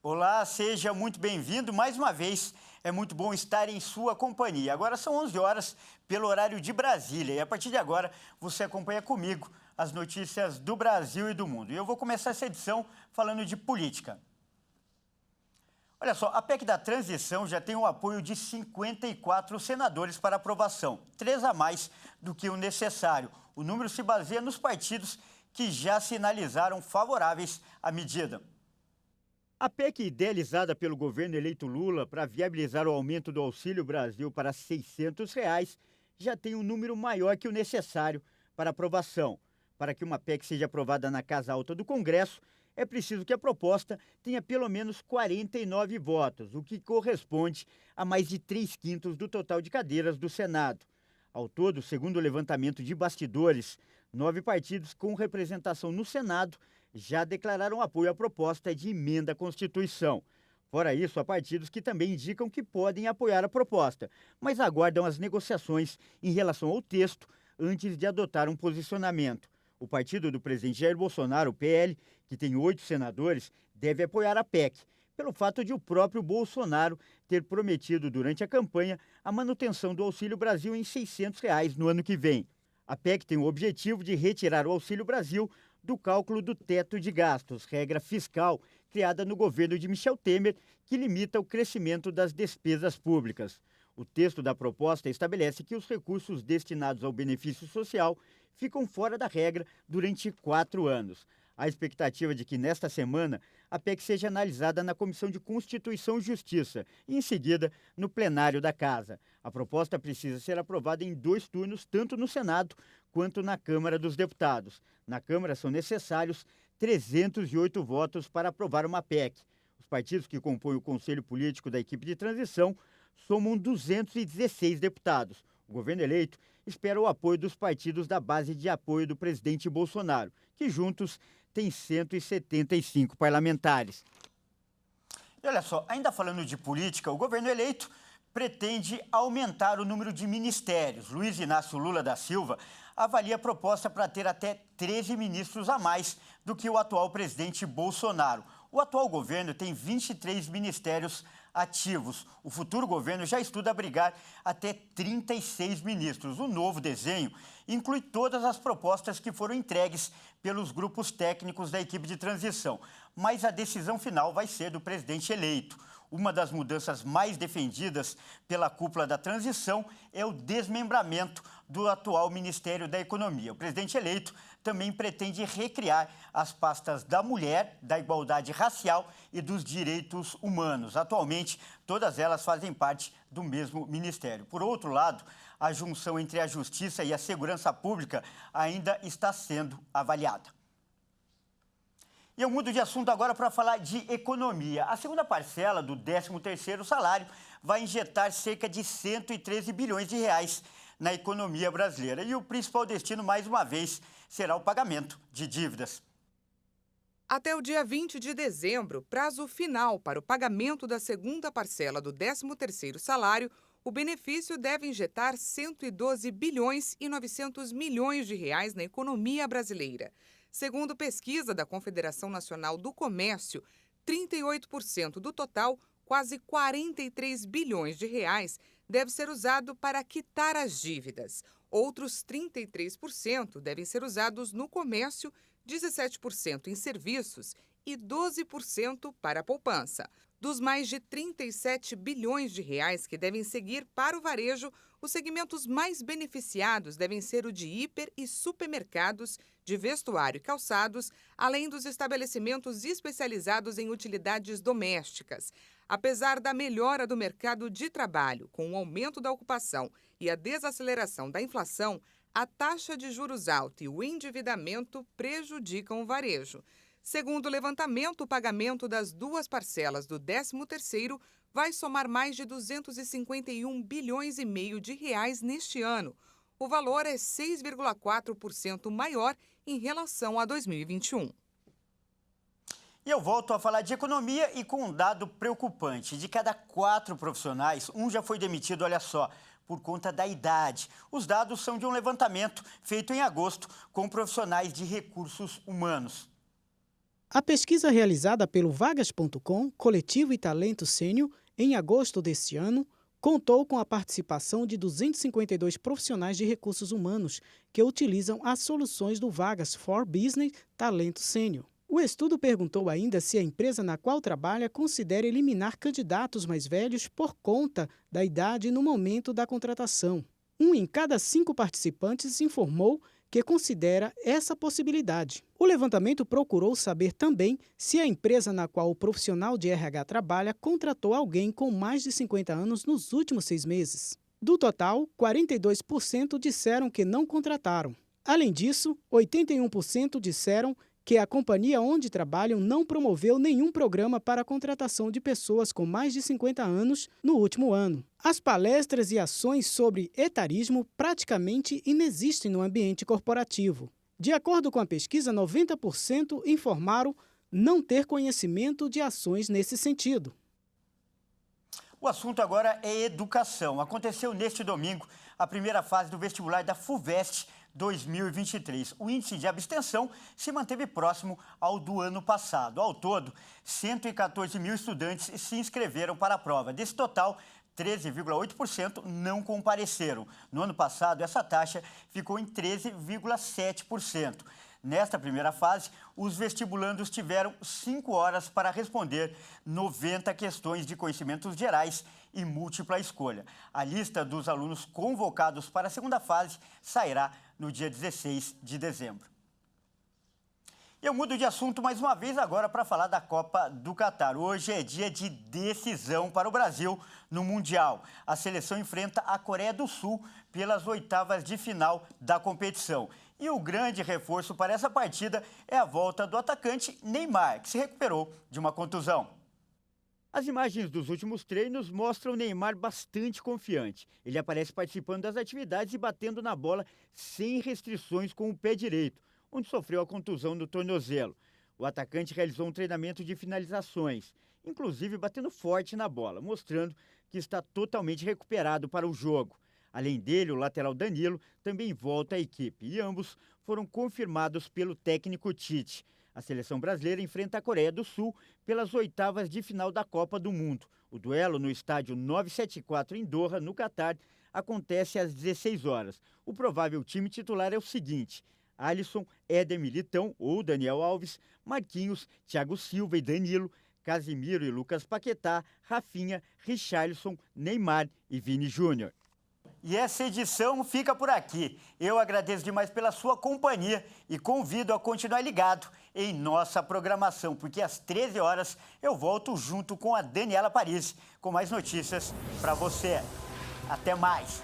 Olá, seja muito bem-vindo mais uma vez. É muito bom estar em sua companhia. Agora são 11 horas pelo horário de Brasília e a partir de agora você acompanha comigo as notícias do Brasil e do mundo. E eu vou começar essa edição falando de política. Olha só, a PEC da transição já tem o apoio de 54 senadores para aprovação, 3 a mais do que o necessário. O número se baseia nos partidos que já sinalizaram favoráveis à medida. A PEC idealizada pelo governo eleito Lula para viabilizar o aumento do Auxílio Brasil para R$ 600 já tem um número maior que o necessário para aprovação. Para que uma PEC seja aprovada na Casa Alta do Congresso, é preciso que a proposta tenha pelo menos 49 votos, o que corresponde a mais de 3/5 do total de cadeiras do Senado. Ao todo, segundo o levantamento de bastidores, 9 partidos com representação no Senado já declararam apoio à proposta de emenda à Constituição. Fora isso, há partidos que também indicam que podem apoiar a proposta, mas aguardam as negociações em relação ao texto antes de adotar um posicionamento. O partido do presidente Jair Bolsonaro, o PL, que tem 8 senadores, deve apoiar a PEC, pelo fato de o próprio Bolsonaro ter prometido durante a campanha a manutenção do Auxílio Brasil em R$ 600 no ano que vem. A PEC tem o objetivo de retirar o Auxílio Brasil do cálculo do teto de gastos, regra fiscal criada no governo de Michel Temer, que limita o crescimento das despesas públicas. O texto da proposta estabelece que os recursos destinados ao benefício social ficam fora da regra durante 4 anos. A expectativa de que, nesta semana, a PEC seja analisada na Comissão de Constituição e Justiça e, em seguida, no plenário da Casa. A proposta precisa ser aprovada em 2 turnos, tanto no Senado quanto na Câmara dos Deputados. Na Câmara são necessários 308 votos para aprovar uma PEC. Os partidos que compõem o Conselho Político da equipe de transição somam 216 deputados. O governo eleito espera o apoio dos partidos da base de apoio do presidente Bolsonaro, que juntos têm 175 parlamentares. E olha só, ainda falando de política, o governo eleito pretende aumentar o número de ministérios. Luiz Inácio Lula da Silva avalia a proposta para ter até 13 ministros a mais do que o atual presidente Bolsonaro. O atual governo tem 23 ministérios ativos. O futuro governo já estuda abrigar até 36 ministros. O novo desenho inclui todas as propostas que foram entregues pelos grupos técnicos da equipe de transição, mas a decisão final vai ser do presidente eleito. Uma das mudanças mais defendidas pela cúpula da transição é o desmembramento do atual Ministério da Economia. O presidente eleito também pretende recriar as pastas da mulher, da igualdade racial e dos direitos humanos. Atualmente, todas elas fazem parte do mesmo ministério. Por outro lado, a junção entre a justiça e a segurança pública ainda está sendo avaliada. E eu mudo de assunto agora para falar de economia. A segunda parcela do 13º salário vai injetar cerca de 113 bilhões de reais na economia brasileira. E o principal destino, mais uma vez, será o pagamento de dívidas. Até o dia 20 de dezembro, prazo final para o pagamento da segunda parcela do 13º salário, o benefício deve injetar 112 bilhões e 900 milhões de reais na economia brasileira. Segundo pesquisa da Confederação Nacional do Comércio, 38% do total, quase 43 bilhões de reais, deve ser usado para quitar as dívidas. Outros 33% devem ser usados no comércio, 17% em serviços e 12% para a poupança. Dos mais de 37 bilhões de reais que devem seguir para o varejo, os segmentos mais beneficiados devem ser o de hiper e supermercados, de vestuário e calçados, além dos estabelecimentos especializados em utilidades domésticas. Apesar da melhora do mercado de trabalho, com o aumento da ocupação e a desaceleração da inflação, a taxa de juros alta e o endividamento prejudicam o varejo. Segundo o levantamento, o pagamento das 2 parcelas do 13º vai somar mais de 251 bilhões e meio de reais neste ano. O valor é 6,4% maior em relação a 2021. E eu volto a falar de economia e com um dado preocupante. De cada 4 profissionais, um já foi demitido, olha só, por conta da idade. Os dados são de um levantamento feito em agosto com profissionais de recursos humanos. A pesquisa realizada pelo Vagas.com, Coletivo e Talento Sênior, em agosto deste ano, contou com a participação de 252 profissionais de recursos humanos que utilizam as soluções do Vagas for Business Talento Sênior. O estudo perguntou ainda se a empresa na qual trabalha considera eliminar candidatos mais velhos por conta da idade no momento da contratação. 1 em cada 5 participantes informou que considera essa possibilidade. O levantamento procurou saber também se a empresa na qual o profissional de RH trabalha contratou alguém com mais de 50 anos nos últimos 6 meses. Do total, 42% disseram que não contrataram. Além disso, 81% disseram que a companhia onde trabalham não promoveu nenhum programa para a contratação de pessoas com mais de 50 anos no último ano. As palestras e ações sobre etarismo praticamente inexistem no ambiente corporativo. De acordo com a pesquisa, 90% informaram não ter conhecimento de ações nesse sentido. O assunto agora é educação. Aconteceu neste domingo a primeira fase do vestibular da FUVEST 2023. O índice de abstenção se manteve próximo ao do ano passado. Ao todo, 114 mil estudantes se inscreveram para a prova. Desse total, 13,8% não compareceram. No ano passado, essa taxa ficou em 13,7%. Nesta primeira fase, os vestibulandos tiveram 5 horas para responder 90 questões de conhecimentos gerais e múltipla escolha. A lista dos alunos convocados para a segunda fase sairá no dia 16 de dezembro. Eu mudo de assunto mais uma vez agora para falar da Copa do Catar. Hoje é dia de decisão para o Brasil no Mundial. A seleção enfrenta a Coreia do Sul pelas oitavas de final da competição. E o grande reforço para essa partida é a volta do atacante Neymar, que se recuperou de uma contusão. As imagens dos últimos treinos mostram o Neymar bastante confiante. Ele aparece participando das atividades e batendo na bola sem restrições com o pé direito, onde sofreu a contusão no tornozelo. O atacante realizou um treinamento de finalizações, inclusive batendo forte na bola, mostrando que está totalmente recuperado para o jogo. Além dele, o lateral Danilo também volta à equipe e ambos foram confirmados pelo técnico Tite. A seleção brasileira enfrenta a Coreia do Sul pelas oitavas de final da Copa do Mundo. O duelo no estádio 974 em Doha, no Catar, acontece às 16 horas. O provável time titular é o seguinte: Alisson, Éder Militão ou Daniel Alves, Marquinhos, Thiago Silva e Danilo, Casimiro e Lucas Paquetá, Rafinha, Richarlison, Neymar e Vini Júnior. E essa edição fica por aqui. Eu agradeço demais pela sua companhia e convido a continuar ligado em nossa programação, porque às 13 horas eu volto junto com a Daniela Paris com mais notícias para você. Até mais!